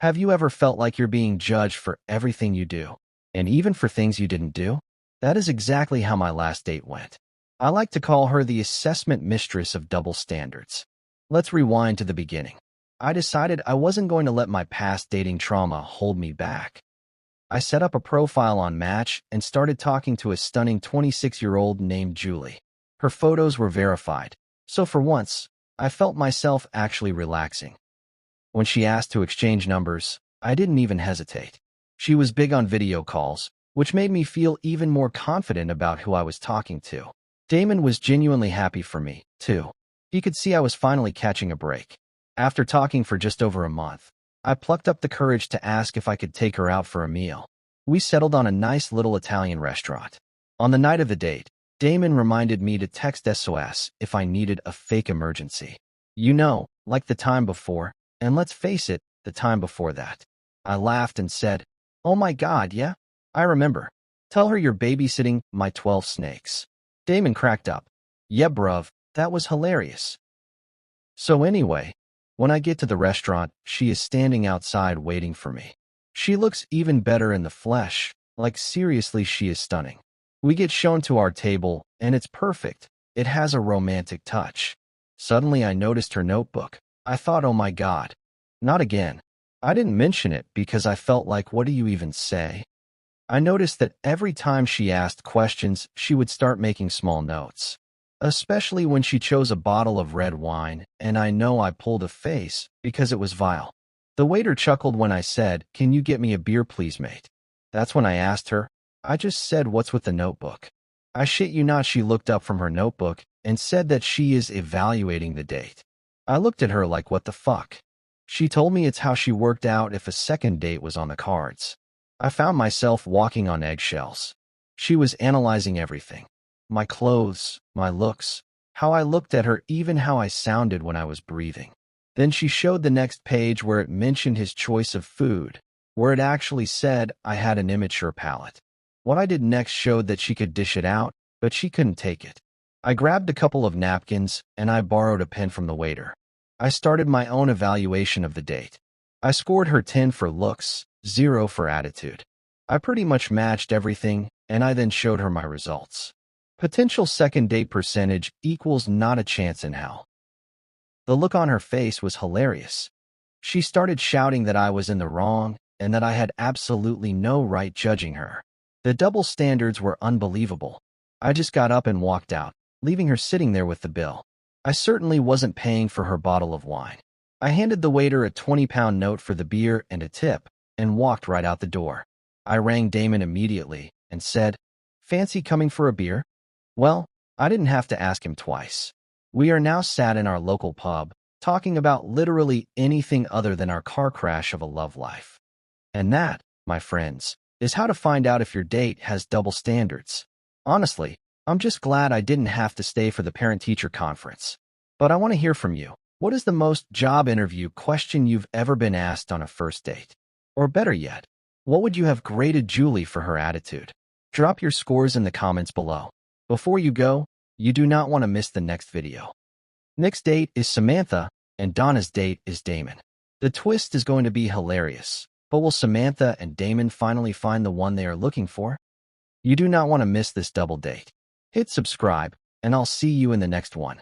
Have you ever felt like you're being judged for everything you do, and even for things you didn't do? That is exactly how my last date went. I like to call her the assessment mistress of double standards. Let's rewind to the beginning. I decided I wasn't going to let my past dating trauma hold me back. I set up a profile on Match and started talking to a stunning 26-year-old named Julie. Her photos were verified, so for once, I felt myself actually relaxing. When she asked to exchange numbers, I didn't even hesitate. She was big on video calls, which made me feel even more confident about who I was talking to. Damon was genuinely happy for me, too. He could see I was finally catching a break. After talking for just over a month, I plucked up the courage to ask if I could take her out for a meal. We settled on a nice little Italian restaurant. On the night of the date, Damon reminded me to text SOS if I needed a fake emergency. You know, like the time before, and let's face it, the time before that. I laughed and said, "Oh my God, yeah? I remember. Tell her you're babysitting my 12 snakes." Damon cracked up. "Yeah, bruv, that was hilarious." So anyway, when I get to the restaurant, she is standing outside waiting for me. She looks even better in the flesh, like seriously she is stunning. We get shown to our table, and it's perfect. It has a romantic touch. Suddenly I noticed her notebook. I thought, oh my God. Not again. I didn't mention it because I felt like, what do you even say? I noticed that every time she asked questions, she would start making small notes. Especially when she chose a bottle of red wine, and I know I pulled a face because it was vile. The waiter chuckled when I said, "Can you get me a beer please, mate?" That's when I asked her. I just said, "What's with the notebook?" I shit you not, she looked up from her notebook and said that she is evaluating the date. I looked at her like, what the fuck? She told me it's how she worked out if a second date was on the cards. I found myself walking on eggshells. She was analyzing everything. My clothes, my looks, how I looked at her, even how I sounded when I was breathing. Then she showed the next page where it mentioned his choice of food, where it actually said I had an immature palate. What I did next showed that she could dish it out, but she couldn't take it. I grabbed a couple of napkins, and I borrowed a pen from the waiter. I started my own evaluation of the date. I scored her 10 for looks, 0 for attitude. I pretty much matched everything, and I then showed her my results. Potential second date percentage equals not a chance in hell. The look on her face was hilarious. She started shouting that I was in the wrong and that I had absolutely no right judging her. The double standards were unbelievable. I just got up and walked out, leaving her sitting there with the bill. I certainly wasn't paying for her bottle of wine. I handed the waiter a 20-pound note for the beer and a tip and walked right out the door. I rang Damon immediately and said, "Fancy coming for a beer?" Well, I didn't have to ask him twice. We are now sat in our local pub, talking about literally anything other than our car crash of a love life. And that, my friends, is how to find out if your date has double standards. Honestly, I'm just glad I didn't have to stay for the parent-teacher conference. But I want to hear from you. What is the most job interview question you've ever been asked on a first date? Or better yet, what would you have graded Julie for her attitude? Drop your scores in the comments below. Before you go, you do not want to miss the next video. Nick's date is Samantha, and Donna's date is Damon. The twist is going to be hilarious, but will Samantha and Damon finally find the one they are looking for? You do not want to miss this double date. Hit subscribe, and I'll see you in the next one.